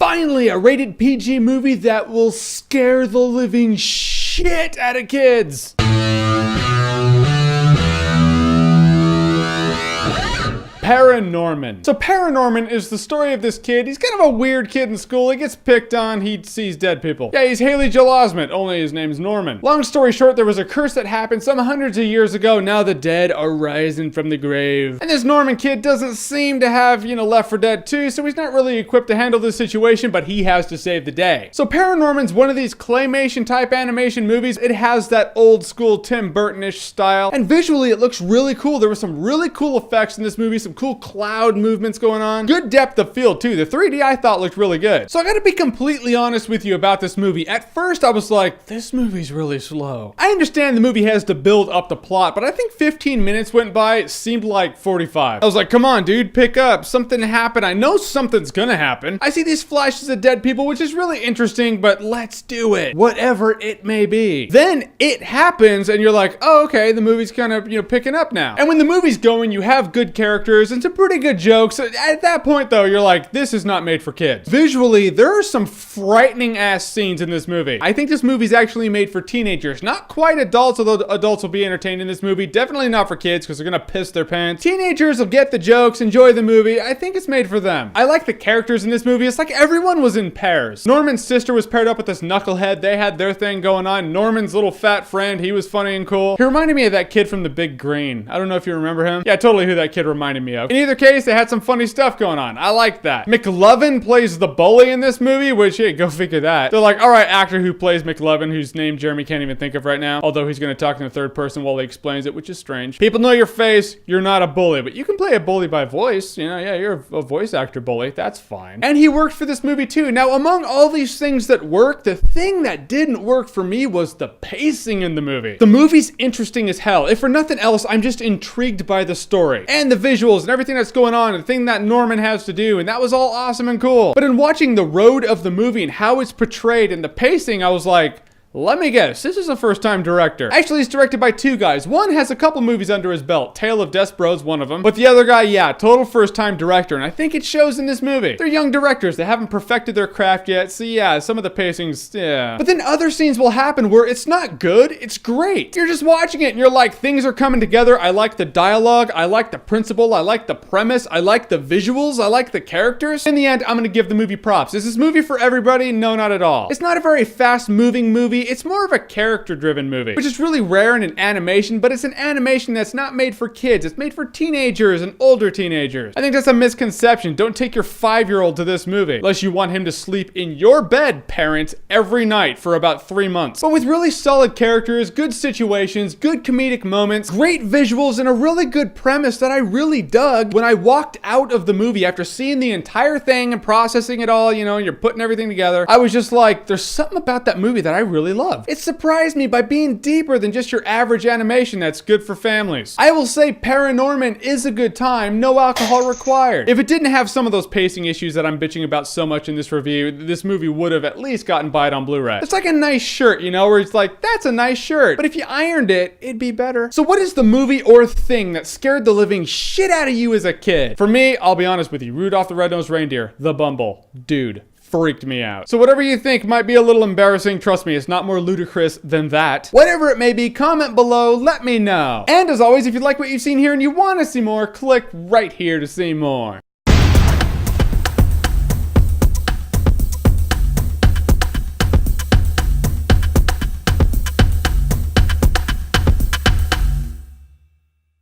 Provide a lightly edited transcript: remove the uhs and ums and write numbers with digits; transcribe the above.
Finally, a rated PG movie that will scare the living shit out of kids. ParaNorman. So ParaNorman is the story of this kid. He's kind of a weird kid in school. He gets picked on. He sees dead people. Yeah, he's Haley Joel Osment, only his name's Norman. Long story short, there was a curse that happened some hundreds of years ago. Now the dead are rising from the grave. And this Norman kid doesn't seem to have, Left 4 Dead 2, so he's not really equipped to handle this situation, but he has to save the day. So ParaNorman's one of these claymation type animation movies. It has that old school Tim Burton-ish style, and visually it looks really cool. There were some really cool effects in this movie, some cool cloud movements going on. Good depth of field too. The 3D I thought looked really good. So I gotta be completely honest with you about this movie. At first I was like, this movie's really slow. I understand the movie has to build up the plot, but I think 15 minutes went by. It seemed like 45. I was like, come on dude, pick up. Something happened. I know something's gonna happen. I see these flashes of dead people, which is really interesting, but let's do it. Whatever it may be. Then it happens and you're like, oh okay, the movie's kind of, picking up now. And when the movie's going, you have good characters and some pretty good jokes. At that point though, you're like, this is not made for kids. Visually, there are some frightening ass scenes in this movie. I think this movie's actually made for teenagers. Not quite adults, although adults will be entertained in this movie. Definitely not for kids because they're gonna piss their pants. Teenagers will get the jokes, enjoy the movie. I think it's made for them. I like the characters in this movie. It's like everyone was in pairs. Norman's sister was paired up with this knucklehead. They had their thing going on. Norman's little fat friend, he was funny and cool. He reminded me of that kid from The Big Green. I don't know if you remember him. Yeah, totally who that kid reminded me of. In either case, they had some funny stuff going on. I like that. McLovin plays the bully in this movie, which, hey, go figure that. They're like, all right, actor who plays McLovin, whose name Jeremy can't even think of right now, although he's going to talk in the third person while he explains it, which is strange. People know your face, you're not a bully, but you can play a bully by voice. Yeah, you're a voice actor bully. That's fine. And he worked for this movie too. Now, among all these things that work, the thing that didn't work for me was the pacing in the movie. The movie's interesting as hell. If for nothing else, I'm just intrigued by the story and the visuals and everything that's going on, and the thing that Norman has to do, and that was all awesome and cool. But in watching the road of the movie and how it's portrayed and the pacing, I was like, let me guess, this is a first-time director. Actually, it's directed by two guys. One has a couple movies under his belt. Tale of Despero's one of them. But the other guy, yeah, total first-time director. And I think it shows in this movie. They're young directors. They haven't perfected their craft yet. So yeah, some of the pacings, yeah. But then other scenes will happen where it's not good, it's great. You're just watching it and you're like, things are coming together. I like the dialogue. I like the principle. I like the premise. I like the visuals. I like the characters. In the end, I'm gonna give the movie props. Is this movie for everybody? No, not at all. It's not a very fast-moving movie. It's more of a character-driven movie, which is really rare in an animation, but it's an animation that's not made for kids. It's made for teenagers and older teenagers. I think that's a misconception. Don't take your 5-year-old to this movie unless you want him to sleep in your bed, parents, every night for about 3 months. But with really solid characters, good situations, good comedic moments, great visuals, and a really good premise that I really dug, when I walked out of the movie after seeing the entire thing and processing it all, you're putting everything together, I was just like, there's something about that movie that I really love. It surprised me by being deeper than just your average animation that's good for families. I will say ParaNorman is a good time, no alcohol required. If it didn't have some of those pacing issues that I'm bitching about so much in this review, this movie would have at least gotten by it on Blu-ray. It's like a nice shirt, where it's like, that's a nice shirt, but if you ironed it, it'd be better. So what is the movie or thing that scared the living shit out of you as a kid? For me, I'll be honest with you, Rudolph the Red-Nosed Reindeer, The Bumble. Dude. Freaked me out. So whatever you think might be a little embarrassing, trust me, it's not more ludicrous than that. Whatever it may be, comment below, let me know. And as always, if you like what you've seen here and you want to see more, click right here to see more.